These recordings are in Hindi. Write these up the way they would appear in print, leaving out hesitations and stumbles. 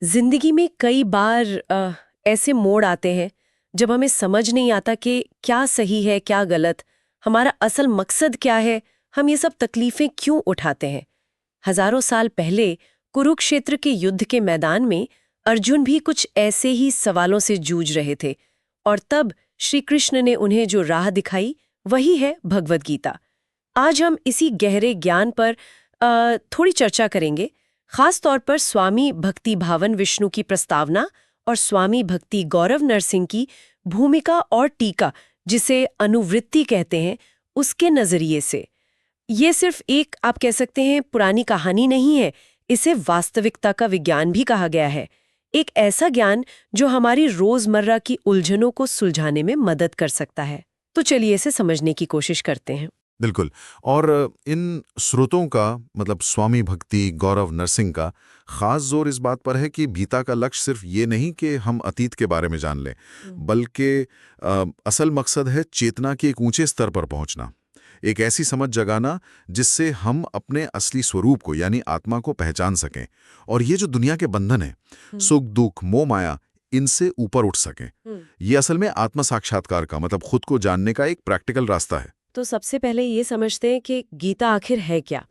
जिंदगी में कई बार ऐसे मोड़ आते हैं जब हमें समझ नहीं आता कि क्या सही है क्या गलत, हमारा असल मकसद क्या है, हम ये सब तकलीफें क्यों उठाते हैं। हजारों साल पहले कुरुक्षेत्र के युद्ध के मैदान में अर्जुन भी कुछ ऐसे ही सवालों से जूझ रहे थे, और तब श्री कृष्ण ने उन्हें जो राह दिखाई वही है भगवद गीता। आज हम इसी गहरे ज्ञान पर थोड़ी चर्चा करेंगे, खास तौर पर स्वामी भक्ति भावन विष्णु की प्रस्तावना और स्वामी भक्ति गौरव नरसिंह की भूमिका और टीका, जिसे अनुवृत्ति कहते हैं, उसके नजरिए से। ये सिर्फ एक, आप कह सकते हैं, पुरानी कहानी नहीं है, इसे वास्तविकता का विज्ञान भी कहा गया है। एक ऐसा ज्ञान जो हमारी रोजमर्रा की उलझनों को सुलझाने में मदद कर सकता है। तो चलिए इसे समझने की कोशिश करते हैं। बिल्कुल। और इन स्रोतों का मतलब स्वामी भक्ति गौरव नरसिंह का खास जोर इस बात पर है कि गीता का लक्ष्य सिर्फ ये नहीं कि हम अतीत के बारे में जान लें, बल्कि असल मकसद है चेतना के एक ऊंचे स्तर पर पहुंचना, एक ऐसी समझ जगाना जिससे हम अपने असली स्वरूप को यानी आत्मा को पहचान सकें और ये जो दुनिया के बंधन है, सुख दुख मोह माया, इनसे ऊपर उठ सकें। ये असल में आत्म साक्षात्कार का मतलब खुद को जानने का एक प्रैक्टिकल रास्ता है। तो सबसे पहले ये समझते हैं कि गीता आखिर है क्या।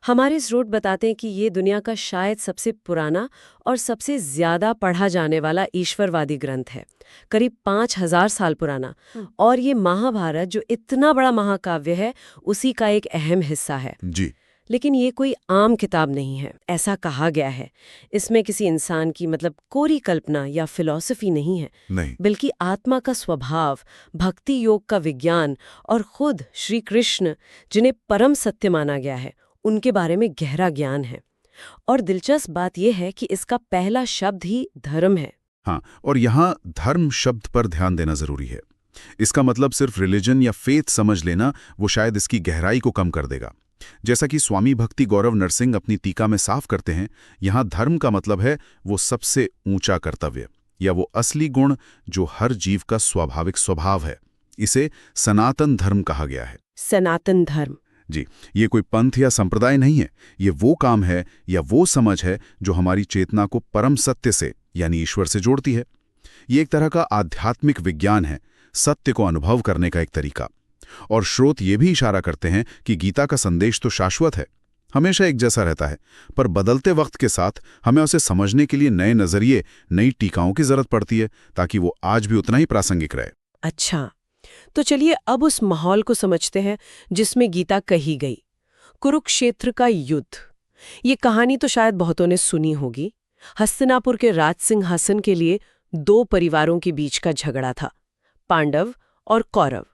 हमारे स्रोत बताते हैं कि ये दुनिया का शायद सबसे पुराना और सबसे ज्यादा पढ़ा जाने वाला ईश्वरवादी ग्रंथ है, करीब 5000 साल पुराना। और ये महाभारत जो इतना बड़ा महाकाव्य है, उसी का एक अहम हिस्सा है जी। लेकिन ये कोई आम किताब नहीं है, ऐसा कहा गया है। इसमें किसी इंसान की मतलब कोरी कल्पना या फिलॉसफी नहीं है, नहीं, बल्कि आत्मा का स्वभाव, भक्ति योग का विज्ञान और खुद श्री कृष्ण, जिन्हें परम सत्य माना गया है, उनके बारे में गहरा ज्ञान है। और दिलचस्प बात यह है कि इसका पहला शब्द ही धर्म है। हाँ, और यहाँ धर्म शब्द पर ध्यान देना जरूरी है। इसका मतलब सिर्फ रिलीजन या फेथ समझ लेना वो शायद इसकी गहराई को कम कर देगा। जैसा कि स्वामी भक्ति गौरव नरसिंह अपनी टीका में साफ करते हैं, यहाँ धर्म का मतलब है वो सबसे ऊंचा कर्तव्य या वो असली गुण जो हर जीव का स्वाभाविक स्वभाव है। इसे सनातन धर्म कहा गया है। सनातन धर्म जी, ये कोई पंथ या संप्रदाय नहीं है, ये वो काम है या वो समझ है जो हमारी चेतना को परम सत्य से यानी ईश्वर से जोड़ती है। ये एक तरह का आध्यात्मिक विज्ञान है, सत्य को अनुभव करने का एक तरीका। और स्रोत ये भी इशारा करते हैं कि गीता का संदेश तो शाश्वत है, हमेशा एक जैसा रहता है, पर बदलते वक्त के साथ हमें उसे समझने के लिए नए नजरिए, नई टीकाओं की जरूरत पड़ती है, ताकि वो आज भी उतना ही प्रासंगिक रहे। अच्छा, तो चलिए अब उस माहौल को समझते हैं जिसमें गीता कही गई। कुरुक्षेत्र का युद्ध, ये कहानी तो शायद बहुतों ने सुनी होगी। हस्तिनापुर के राज सिंहासन के लिए दो परिवारों के बीच का झगड़ा था। पांडव और कौरव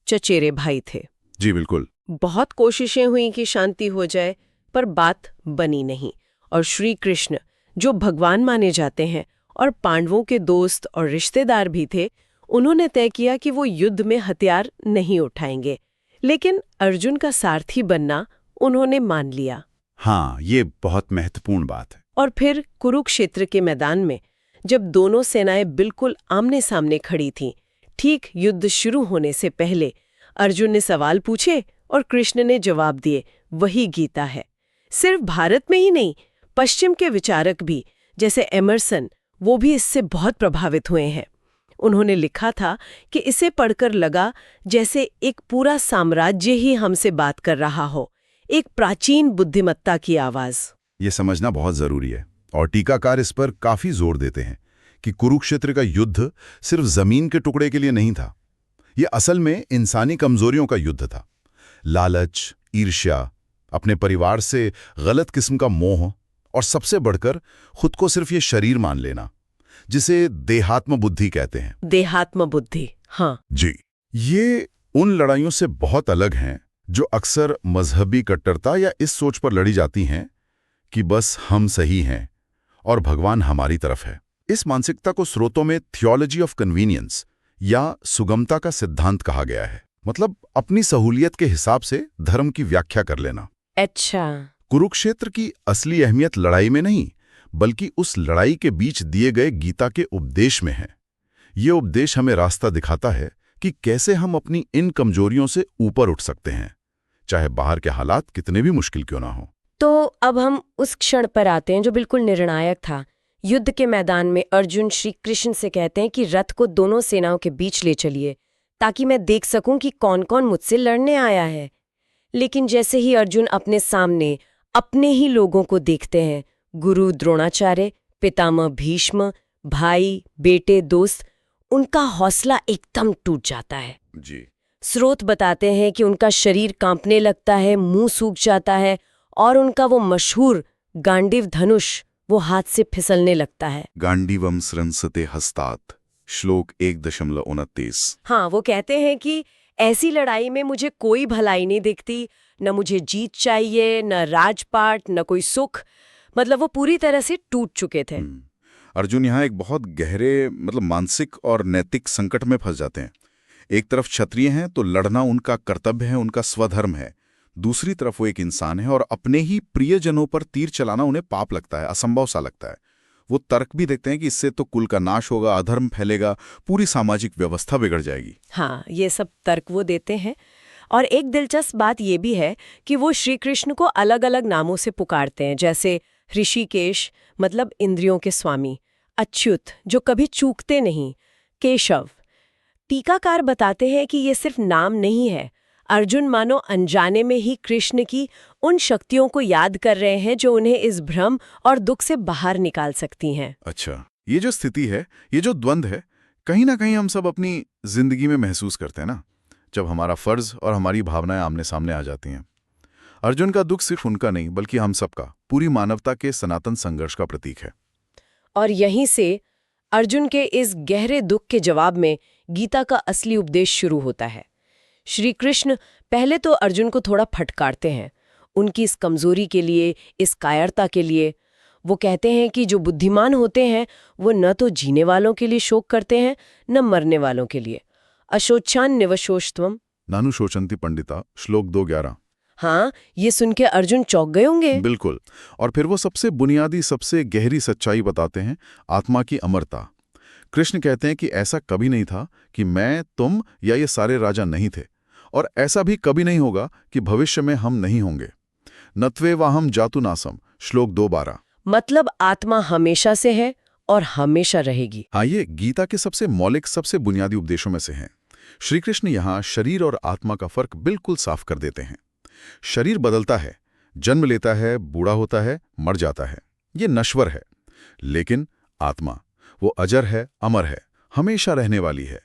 चचेरे भाई थे। जी बिल्कुल। बहुत कोशिशें हुई कि शांति हो जाए, पर बात बनी नहीं। और श्री कृष्ण, जो भगवान माने जाते हैं और पांडवों के दोस्त और रिश्तेदार भी थे, उन्होंने तय किया कि वो युद्ध में हथियार नहीं उठाएंगे, लेकिन अर्जुन का सारथी बनना उन्होंने मान लिया। हाँ, ये बहुत महत्वपूर्ण बात है। और फिर कुरुक्षेत्र के मैदान में जब दोनों सेनाएं बिल्कुल आमने सामने खड़ी थीं, ठीक युद्ध शुरू होने से पहले अर्जुन ने सवाल पूछे और कृष्ण ने जवाब दिए। वही गीता है। सिर्फ भारत में ही नहीं, पश्चिम के विचारक भी, जैसे एमरसन, वो भी इससे बहुत प्रभावित हुए हैं। उन्होंने लिखा था कि इसे पढ़कर लगा जैसे एक पूरा साम्राज्य ही हमसे बात कर रहा हो, एक प्राचीन बुद्धिमत्ता की आवाज। ये समझना बहुत जरूरी है, और टीकाकार इस पर काफी जोर देते हैं कि कुरुक्षेत्र का युद्ध सिर्फ जमीन के टुकड़े के लिए नहीं था। ये असल में इंसानी कमजोरियों का युद्ध था। लालच, ईर्ष्या, अपने परिवार से गलत किस्म का मोह, और सबसे बढ़कर खुद को सिर्फ ये शरीर मान लेना, जिसे देहात्म बुद्धि कहते हैं। देहात्म बुद्धि, हाँ जी। ये उन लड़ाइयों से बहुत अलग हैं जो अक्सर मजहबी कट्टरता या इस सोच पर लड़ी जाती हैं कि बस हम सही हैं और भगवान हमारी तरफ है। इस मानसिकता को स्रोतों में थियोलॉजी ऑफ कन्वीनियंस या सुगमता का सिद्धांत कहा गया है, मतलब अपनी सहूलियत के हिसाब से धर्म की व्याख्या कर लेना। अच्छा। कुरुक्षेत्र की असली अहमियत लड़ाई में नहीं, बल्कि उस लड़ाई के बीच दिए गए गीता के उपदेश में है। ये उपदेश हमें रास्ता दिखाता है कि कैसे हम अपनी इन कमजोरियों से ऊपर उठ सकते हैं, चाहे बाहर के हालात कितने भी मुश्किल क्यों ना हो। तो अब हम उस क्षण पर आते हैं जो बिल्कुल निर्णायक था, युद्ध के मैदान में अर्जुन श्री कृष्ण से कहते हैं कि रथ को दोनों सेनाओं के बीच ले चलिए ताकि मैं देख सकूं कि कौन कौन मुझसे लड़ने आया है। लेकिन जैसे ही अर्जुन अपने सामने अपने ही लोगों को देखते हैं, गुरु द्रोणाचार्य, पितामह भीष्म, भाई, बेटे, दोस्त, उनका हौसला एकदम टूट जाता है। जी। स्रोत बताते हैं कि उनका शरीर कांपने लगता है, मुंह सूख जाता है और उनका वो मशहूर गांडीव धनुष वो हाथ से फिसलने लगता है। गांडीवम स्रंसते हस्तात, श्लोक 1.29। हाँ, वो कहते हैं कि ऐसी लड़ाई में मुझे कोई भलाई नहीं दिखती, न मुझे जीत चाहिए, न राजपाट, न कोई सुख। मतलब वो पूरी तरह से टूट चुके थे। अर्जुन यहाँ एक बहुत गहरे मानसिक और नैतिक संकट में फंस जाते हैं। एक तरफ क्षत्रिय हैं तो लड़ना उनका कर्तव्य है, उनका स्वधर्म है। दूसरी तरफ वो एक इंसान है और अपने ही प्रियजनों पर तीर चलाना उन्हें पाप लगता है, असंभव सा लगता है। वो तर्क भी देखते हैं कि इससे तो कुल का नाश होगा, अधर्म फैलेगा, पूरी सामाजिक व्यवस्था बिगड़ जाएगी। हाँ, ये सब तर्क वो देते हैं। और एक दिलचस्प बात ये भी है कि वो श्री कृष्ण को अलग अलग नामों से पुकारते हैं, जैसे ऋषिकेश मतलब इंद्रियों के स्वामी, अच्युत जो कभी चूकते नहीं, केशव। टीकाकार बताते हैं कि ये सिर्फ नाम नहीं है, अर्जुन मानो अनजाने में ही कृष्ण की उन शक्तियों को याद कर रहे हैं जो उन्हें इस भ्रम और दुख से बाहर निकाल सकती हैं। अच्छा, ये जो स्थिति है, ये जो द्वंद्व है, कहीं ना कहीं हम सब अपनी जिंदगी में महसूस करते हैं ना, जब हमारा फर्ज और हमारी भावनाएं आमने सामने आ जाती हैं। अर्जुन का दुख सिर्फ उनका नहीं बल्कि हम सबका, पूरी मानवता के सनातन संघर्ष का प्रतीक है। और यहीं से अर्जुन के इस गहरे दुख के जवाब में गीता का असली उपदेश शुरू होता है। श्री कृष्ण पहले तो अर्जुन को थोड़ा फटकारते हैं, उनकी इस कमजोरी के लिए, इस कायरता के लिए। वो कहते हैं कि जो बुद्धिमान होते हैं वो न तो जीने वालों के लिए शोक करते हैं, न मरने वालों के लिए। अशोचान निवशोषत्वम नानु शोचंती पंडिता, श्लोक 2.11। हाँ, ये सुन के अर्जुन चौंक गए होंगे। बिल्कुल। और फिर वो सबसे बुनियादी, सबसे गहरी सच्चाई बताते हैं, आत्मा की अमरता। कृष्ण कहते हैं कि ऐसा कभी नहीं था कि मैं, तुम या ये सारे राजा नहीं थे, और ऐसा भी कभी नहीं होगा कि भविष्य में हम नहीं होंगे। नत्वे वाहम जातु नासम, श्लोक 2.12। मतलब आत्मा हमेशा से है और हमेशा रहेगी। हाँ, ये गीता के सबसे मौलिक, सबसे बुनियादी उपदेशों में से हैं। श्री कृष्ण यहाँ शरीर और आत्मा का फर्क बिल्कुल साफ कर देते हैं। शरीर बदलता है, जन्म लेता है, बूढ़ा होता है, मर जाता है, ये नश्वर है। लेकिन आत्मा, वो अजर है, अमर है, हमेशा रहने वाली है।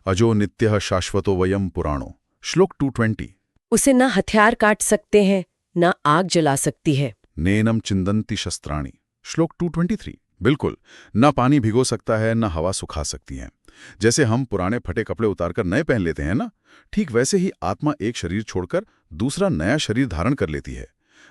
अजो नित्यः शाश्वतो वयम पुराणो, श्लोक 220। उसे न हथियार काट सकते हैं, न आग जला सकती है। नैनम चिंदन्ति शस्त्राणि, श्लोक 223। बिल्कुल, न पानी भिगो सकता है, न हवा सुखा सकती है। जैसे हम पुराने फटे कपड़े उतारकर नए पहन लेते हैं ना, ठीक वैसे ही आत्मा एक शरीर छोड़कर दूसरा नया शरीर धारण कर लेती है।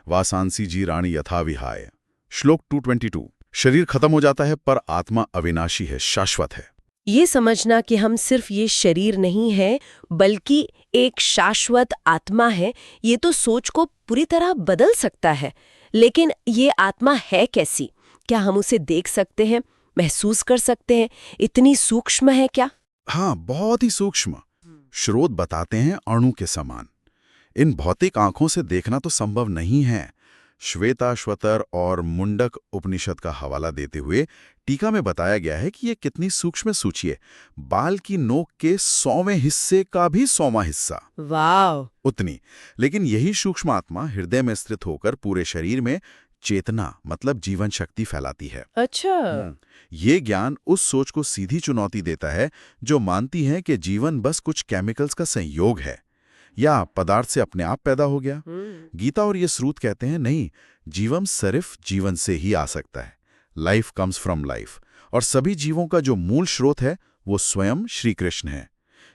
वासांसी जी राणी यथा विहाय, श्लोक 222। शरीर खत्म हो जाता है पर आत्मा अविनाशी है, शाश्वत है। ये समझना कि हम सिर्फ ये शरीर नहीं है बल्कि एक शाश्वत आत्मा है, ये तो सोच को पूरी तरह बदल सकता है। लेकिन ये आत्मा है कैसी? क्या हम उसे देख सकते हैं, महसूस कर सकते हैं? इतनी सूक्ष्म है क्या? हाँ, बहुत ही सूक्ष्म। स्रोत बताते हैं अणु के समान। इन भौतिक आंखों से देखना तो संभव नहीं है। श्वेताश्वतर और मुंडक उपनिषद का हवाला देते हुए टीका में बताया गया है कि ये कितनी सूक्ष्म सूचिए, बाल की नोक के 100वें हिस्से का भी 100वां हिस्सा। वाव! उतनी। लेकिन यही सूक्ष्म आत्मा हृदय में स्थित होकर पूरे शरीर में चेतना मतलब जीवन शक्ति फैलाती है। अच्छा। ये ज्ञान उस सोच को सीधी चुनौती देता है जो मानती है कि जीवन बस कुछ केमिकल्स का संयोग है या पदार्थ से अपने आप पैदा हो गया। गीता और ये स्रोत कहते हैं नहीं, जीवन सिर्फ जीवन से ही आ सकता है। लाइफ कम्स फ्रॉम लाइफ, और सभी जीवों का जो मूल स्रोत है वो स्वयं श्री कृष्ण है।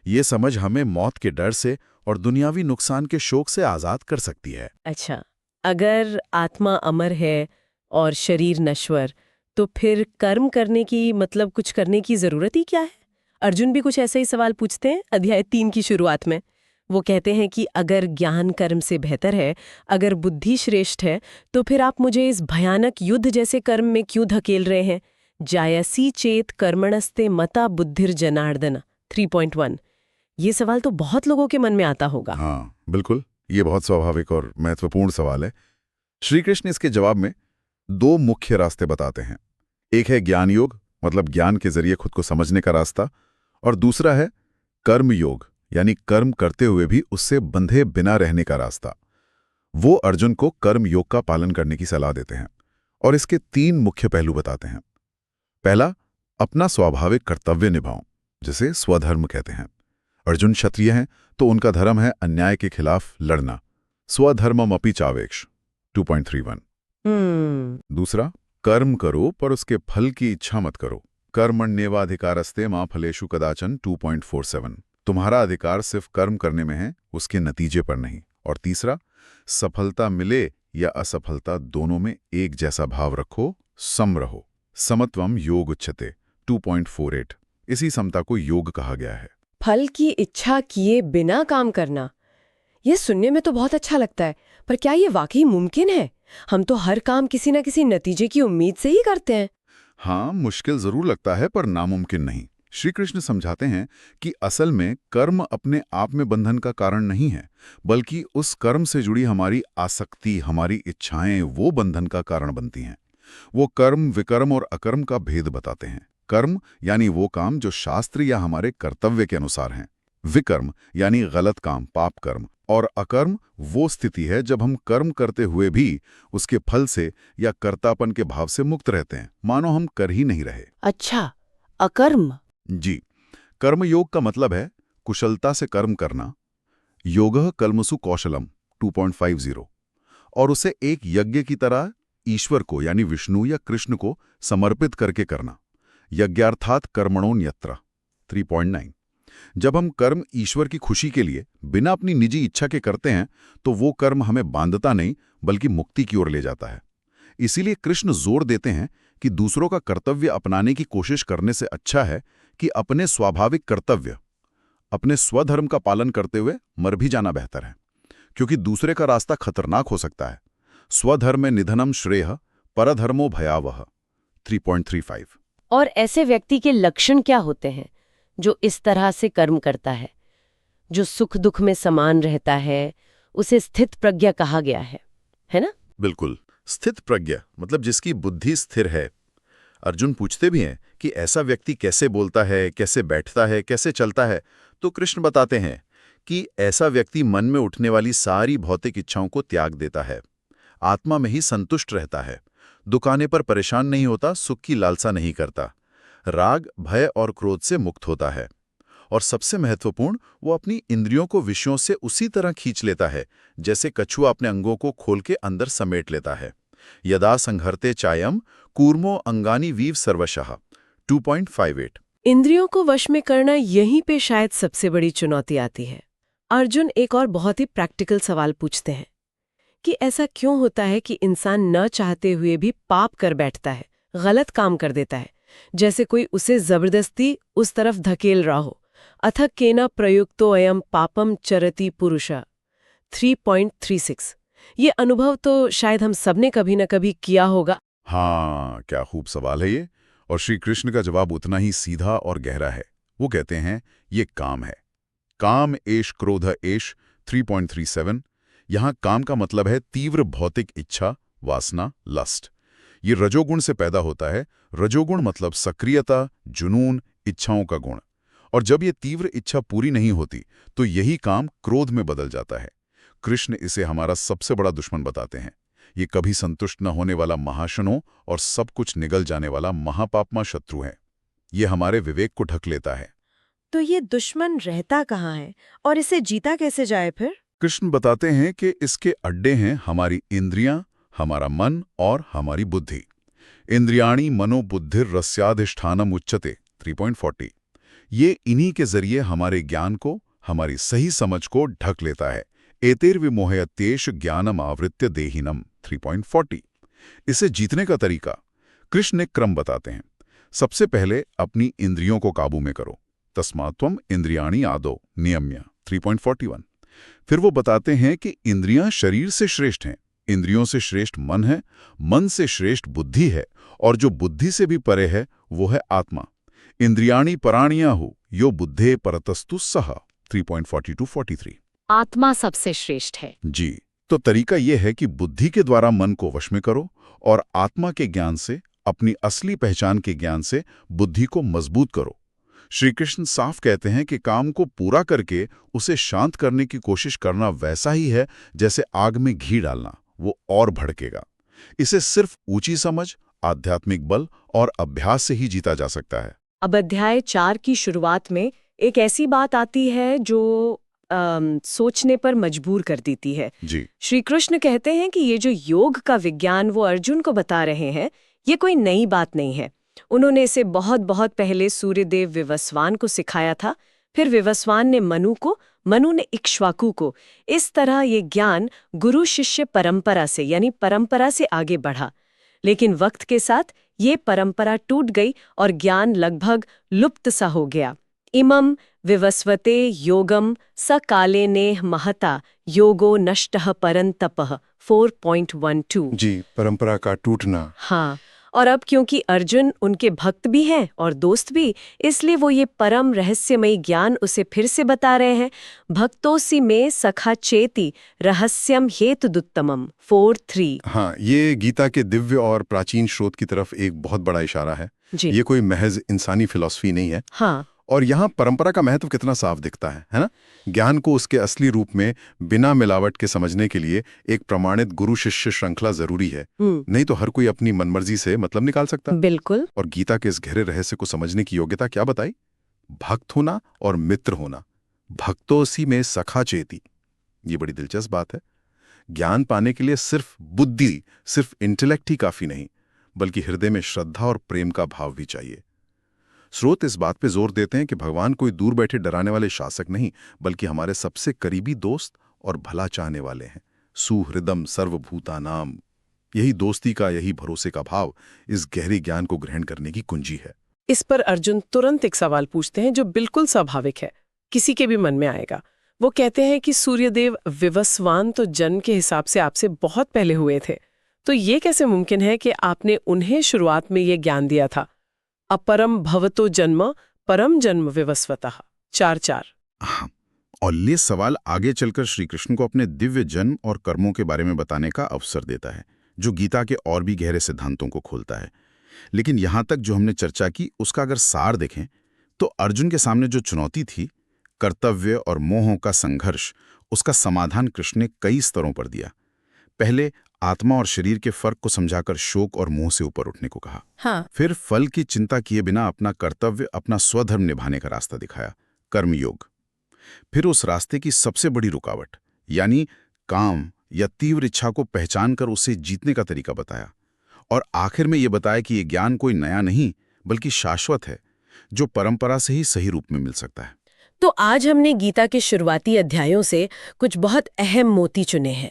ये समझ हमें मौत के डर से और दुनियावी नुकसान के शोक से आजाद कर सकती है। अच्छा, अगर आत्मा अमर है और शरीर नश्वर, तो फिर कर्म करने की मतलब कुछ करने की जरूरत ही क्या है? अर्जुन भी कुछ ऐसा ही सवाल पूछते हैं अध्याय 3 की शुरुआत में। वो कहते हैं कि अगर ज्ञान कर्म से बेहतर है, अगर बुद्धि श्रेष्ठ है, तो फिर आप मुझे इस भयानक युद्ध जैसे कर्म में क्यों धकेल रहे हैं? जायसी चेत कर्मणस्ते मता बुद्धिर जनार्दन 3.1। ये सवाल तो बहुत लोगों के मन में आता होगा। हाँ, बिल्कुल, ये बहुत स्वाभाविक और महत्वपूर्ण सवाल है। श्री कृष्ण इसके जवाब में 2 मुख्य रास्ते बताते हैं। एक है ज्ञान योग, मतलब ज्ञान के जरिए खुद को समझने का रास्ता, और दूसरा है कर्म योग, यानी कर्म करते हुए भी उससे बंधे बिना रहने का रास्ता। वो अर्जुन को कर्म योग का पालन करने की सलाह देते हैं और इसके 3 मुख्य पहलू बताते हैं। पहला, अपना स्वाभाविक कर्तव्य निभाओ, जिसे स्वधर्म कहते हैं। अर्जुन क्षत्रिय हैं तो उनका धर्म है अन्याय के खिलाफ लड़ना, स्वधर्ममपि चावेक्ष 2.31। दूसरा, कर्म करो पर उसके फल की इच्छा मत करो, कर्मण्येवाधिकारस्ते मा फलेषु कदाचन 2.47। तुम्हारा अधिकार सिर्फ कर्म करने में है, उसके नतीजे पर नहीं। और तीसरा, सफलता मिले या असफलता दोनों में एक जैसा भाव रखो, सम रहो, समत्वम योग उच्यते 2.48। इसी समता को योग कहा गया है। फल की इच्छा किए बिना काम करना, ये सुनने में तो बहुत अच्छा लगता है, पर क्या ये वाकई मुमकिन है? हम तो हर काम किसी न किसी नतीजे की उम्मीद से ही करते हैं। हाँ, मुश्किल जरूर लगता है पर नामुमकिन नहीं। श्री कृष्ण समझाते हैं कि असल में कर्म अपने आप में बंधन का कारण नहीं है, बल्कि उस कर्म से जुड़ी हमारी आसक्ति, हमारी इच्छाएं वो बंधन का कारण बनती हैं। वो कर्म, विकर्म और अकर्म का भेद बताते हैं। कर्म यानी वो काम जो शास्त्र या हमारे कर्तव्य के अनुसार हैं। विकर्म यानी गलत काम, पाप कर्म। और अकर्म वो स्थिति है जब हम कर्म करते हुए भी उसके फल से या कर्तापन के भाव से मुक्त रहते हैं, मानो हम कर ही नहीं रहे। अच्छा, अकर्म। जी, कर्मयोग का मतलब है कुशलता से कर्म करना, योगः कर्मसु कौशलम 2.50, और उसे एक यज्ञ की तरह ईश्वर को यानी विष्णु या कृष्ण को समर्पित करके करना, यज्ञार्थात कर्मणोन्यत्र 3.9। जब हम कर्म ईश्वर की खुशी के लिए बिना अपनी निजी इच्छा के करते हैं तो वो कर्म हमें बांधता नहीं बल्कि मुक्ति की ओर ले जाता है। इसीलिए कृष्ण जोर देते हैं कि दूसरों का कर्तव्य अपनाने की कोशिश करने से अच्छा है कि अपने स्वाभाविक कर्तव्य, अपने स्वधर्म का पालन करते हुए मर भी जाना बेहतर है, क्योंकि दूसरे का रास्ता खतरनाक हो सकता है। स्वधर्मे निधनम श्रेयः परधर्मो भयावह 3.35। और ऐसे व्यक्ति के लक्षण क्या होते हैं जो इस तरह से कर्म करता है, जो सुख दुख में समान रहता है? उसे स्थित प्रज्ञा कहा गया है ना? बिल्कुल, स्थित प्रज्ञा मतलब जिसकी बुद्धि स्थिर है। अर्जुन पूछते भी हैं कि ऐसा व्यक्ति कैसे बोलता है, कैसे बैठता है, कैसे चलता है, तो कृष्ण बताते हैं कि ऐसा व्यक्ति मन में उठने वाली सारी भौतिक इच्छाओं को त्याग देता है, आत्मा में ही संतुष्ट रहता है, दुकाने पर परेशान नहीं होता, सुख की लालसा नहीं करता, राग, भय और क्रोध से मुक्त होता है, और सबसे महत्वपूर्ण, वो अपनी इंद्रियों को विषयों से उसी तरह खींच लेता है जैसे कछुआ अपने अंगों को खोल के अंदर समेट लेता है। यदा संहरते चायम कूर्मो अंगानी वीव सर्वशः 2.58। इंद्रियों को वश में करना, यहीं पे शायद सबसे बड़ी चुनौती आती है। अर्जुन एक और बहुत ही प्रैक्टिकल सवाल पूछते हैं कि ऐसा क्यों होता है कि इंसान न चाहते हुए भी पाप कर बैठता है, गलत काम कर देता है, जैसे कोई उसे जबरदस्ती उस तरफ धकेल रहा हो। अथ केन प्रयुक्तो अयम पापम चरति पुरुषः 3.36। ये अनुभव तो शायद हम सबने कभी न कभी किया होगा। हाँ, क्या खूब सवाल है ये। और श्री कृष्ण का जवाब उतना ही सीधा और गहरा है। वो कहते हैं ये काम है। काम एष क्रोध एष 3.37। यहाँ काम का मतलब है तीव्र भौतिक इच्छा, वासना, लस्ट। ये रजोगुण से पैदा होता है। रजोगुण मतलब सक्रियता, जुनून, इच्छाओं का गुण। और जब ये तीव्र इच्छा पूरी नहीं होती तो यही काम क्रोध में बदल जाता है। कृष्ण इसे हमारा सबसे बड़ा दुश्मन बताते हैं। ये कभी संतुष्ट न होने वाला महाशनो और सब कुछ निगल जाने वाला महापापमा शत्रु है। ये हमारे विवेक को ढक लेता है। तो ये दुश्मन रहता कहाँ है और इसे जीता कैसे जाए फिर? कृष्ण बताते हैं कि इसके अड्डे हैं हमारी इंद्रियां, हमारा मन और हमारी बुद्धि। इंद्रियाणी मनोबुद्धिर रस्याधिष्ठानम उच्यते 3.40। ये इन्हीं के जरिए हमारे ज्ञान को, हमारी सही समझ को ढक लेता है। एतेर्विमोहयत्येष ज्ञानम आवृत्य देहिनम 3.40। इसे जीतने का तरीका कृष्ण ने क्रम बताते हैं। सबसे पहले अपनी इंद्रियों को काबू में करो, तस्मात्वम इंद्रियाणि आदो नियम्य 3.41। फिर वो बताते हैं कि इंद्रियां शरीर से श्रेष्ठ हैं, इंद्रियों से श्रेष्ठ मन है, मन से श्रेष्ठ बुद्धि है, और जो बुद्धि से भी परे है वो है आत्मा। इंद्रियाणि पराण्याहु यो बुद्धे परतस्तु सह 3.42-43। आत्मा सबसे श्रेष्ठ है। जी, तो तरीका यह है कि बुद्धि के द्वारा मन को वश में करो और आत्मा के ज्ञान से अपनी असली पहचान के ज्ञान से बुद्धि को मजबूत करो। श्री कृष्ण साफ कहते हैं कि काम को पूरा करके उसे शांत करने की कोशिश करना वैसा ही है जैसे आग में घी डालना, वो और भड़केगा। इसे सिर्फ ऊंची समझ, आध्यात्मिक बल और अभ्यास से ही जीता जा सकता है। अब अध्याय 4 की शुरुआत में एक ऐसी बात आती है जो सोचने पर मजबूर कर देती है। जी। श्री कृष्ण कहते हैं कि ये जो योग का विज्ञान वो अर्जुन को बता रहे हैं, ये कोई नई बात नहीं है। उन्होंने इसे बहुत बहुत पहले सूर्यदेव विवस्वान को सिखाया था, फिर विवस्वान ने मनु को, मनु ने इक्ष्वाकु को। इस तरह ये ज्ञान गुरु शिष्य परंपरा से यानी परंपरा से आगे बढ़ा। लेकिन वक्त के साथ ये परंपरा टूट गई और ज्ञान लगभग लुप्त सा हो गया। इमं विवस्वते योगम स काले नेह महता योगो नष्टः परंतपः 4.12। जी, परंपरा का टूटना। हाँ, और अब क्योंकि अर्जुन उनके भक्त भी हैं और दोस्त भी, इसलिए वो ये परम रहस्यमयी ज्ञान उसे फिर से बता रहे हैं। भक्तोसि में सखा चेति रहस्यम हेतुदुत्तमम 4.3। हाँ, ये गीता के दिव्य और प्राचीन स्रोत की तरफ एक बहुत बड़ा इशारा है। जी। ये कोई महज इंसानी फिलॉसफी नहीं है। हाँ, और यहाँ परंपरा का महत्व कितना साफ दिखता है ना? ज्ञान को उसके असली रूप में बिना मिलावट के समझने के लिए एक प्रमाणित गुरु शिष्य श्रृंखला जरूरी है। नहीं तो हर कोई अपनी मनमर्जी से मतलब निकाल सकता। बिल्कुल। और गीता के इस गहरे रहस्य को समझने की योग्यता क्या बताई? भक्त होना और मित्र होना। भक्तोसी में सखा चेती। ये बड़ी दिलचस्प बात है। ज्ञान पाने के लिए सिर्फ बुद्धि, सिर्फ इंटेलेक्ट ही काफी नहीं, बल्कि हृदय में श्रद्धा और प्रेम का भाव भी चाहिए। स्रोत इस बात पे जोर देते हैं कि भगवान कोई दूर बैठे डराने वाले शासक नहीं, बल्कि हमारे सबसे करीबी दोस्त और भला चाहने वाले हैं। सुहृदम सर्वभूतानाम। यही दोस्ती का, यही भरोसे का भाव इस गहरे ज्ञान को ग्रहण करने की कुंजी है। इस पर अर्जुन तुरंत एक सवाल पूछते हैं जो बिल्कुल स्वाभाविक है, किसी के भी मन में आएगा। वो कहते हैं कि सूर्यदेव विवस्वान तो जन्म के हिसाब से आपसे बहुत पहले हुए थे, तो ये कैसे मुमकिन है कि आपने उन्हें शुरुआत में ये ज्ञान दिया था? अपरम भवतो जन्म परम जन्म विवस्वतः 4.4। हाँ, और ये सवाल आगे चलकर श्री कृष्ण को अपने दिव्य जन्म और कर्मों के बारे में बताने का अवसर देता है, जो गीता के और भी गहरे सिद्धांतों को खोलता है। लेकिन यहाँ तक जो हमने चर्चा की उसका अगर सार देखें तो अर्जुन के सामने जो चुनौती थी, कर्तव्य और मोहों का संघर्ष, उसका समाधान कृष्ण ने कई स्तरों पर दिया। पहले आत्मा और शरीर के फर्क को समझाकर शोक और मोह से ऊपर उठने को कहा। हाँ। फिर फल की चिंता किए बिना अपना कर्तव्य, अपना स्वधर्म निभाने का रास्ता दिखाया, कर्मयोग। फिर उस रास्ते की सबसे बड़ी रुकावट यानी काम या तीव्र इच्छा को पहचानकर उसे जीतने का तरीका बताया। और आखिर में ये बताया कि ये ज्ञान कोई नया नहीं बल्कि शाश्वत है, जो परंपरा से ही सही रूप में मिल सकता है। तो आज हमने गीता के शुरुआती अध्यायों से कुछ बहुत अहम मोती चुने हैं।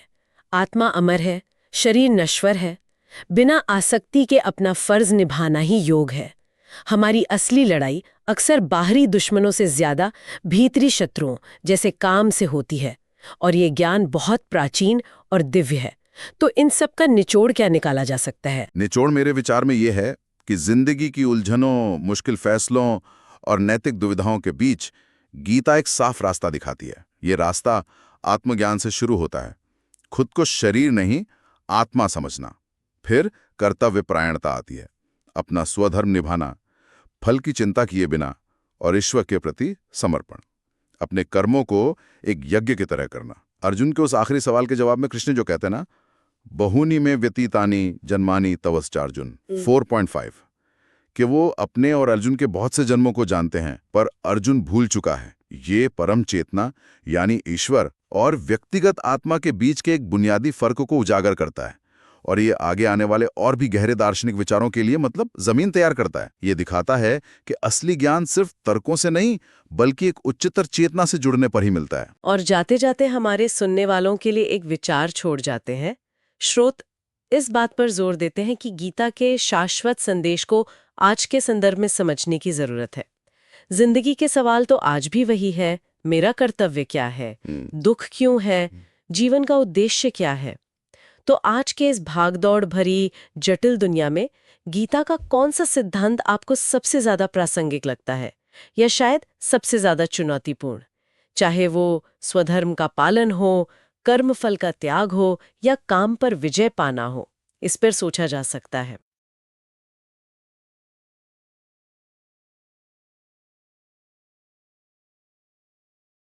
आत्मा अमर है, शरीर नश्वर है, बिना आसक्ति के अपना फर्ज निभाना ही योग है। हमारी असली लड़ाई अक्सर बाहरी दुश्मनों से ज्यादा भीतरी शत्रुओं जैसे काम से होती है, और ये ज्ञान बहुत प्राचीन और दिव्य है। तो इन सब का निचोड़ क्या निकाला जा सकता है? निचोड़ मेरे विचार में ये है कि जिंदगी की उलझनों, मुश्किल फैसलों और नैतिक दुविधाओं के बीच गीता एक साफ रास्ता दिखाती है। ये रास्ता आत्मज्ञान से शुरू होता है। खुद को शरीर नहीं, आत्मा समझना। फिर कर्तव्य परायणता आती है, अपना स्वधर्म निभाना, फल की चिंता किए बिना, और ईश्वर के प्रति समर्पण, अपने कर्मों को एक यज्ञ की तरह करना। अर्जुन के उस आखिरी सवाल के जवाब में कृष्ण जो कहते हैं ना, बहुनी में व्यतीतानी जन्मानी तवश्चार्जुन 4.5, कि वो अपने और अर्जुन के बहुत से जन्मों को जानते हैं, पर अर्जुन भूल चुका है। ये परम चेतना यानी ईश्वर और व्यक्तिगत आत्मा के बीच के एक बुनियादी फर्क को उजागर करता है, और ये आगे आने वाले और भी गहरे दार्शनिक विचारों के लिए मतलब जमीन तैयार करता है। ये दिखाता है कि असली ज्ञान सिर्फ तर्कों से नहीं बल्कि एक उच्चतर चेतना से जुड़ने पर ही मिलता है। और जाते जाते हमारे सुनने वालों के लिए एक विचार छोड़ जाते हैं। श्रोत इस बात पर जोर देते हैं कि गीता के शाश्वत संदेश को आज के संदर्भ में समझने की जरूरत है। जिंदगी के सवाल तो आज भी वही है, मेरा कर्तव्य क्या है, दुख क्यों है, जीवन का उद्देश्य क्या है। तो आज के इस भागदौड़ भरी जटिल दुनिया में गीता का कौन सा सिद्धांत आपको सबसे ज्यादा प्रासंगिक लगता है, या शायद सबसे ज्यादा चुनौतीपूर्ण? चाहे वो स्वधर्म का पालन हो, कर्मफल का त्याग हो, या काम पर विजय पाना हो, इस पर सोचा जा सकता है।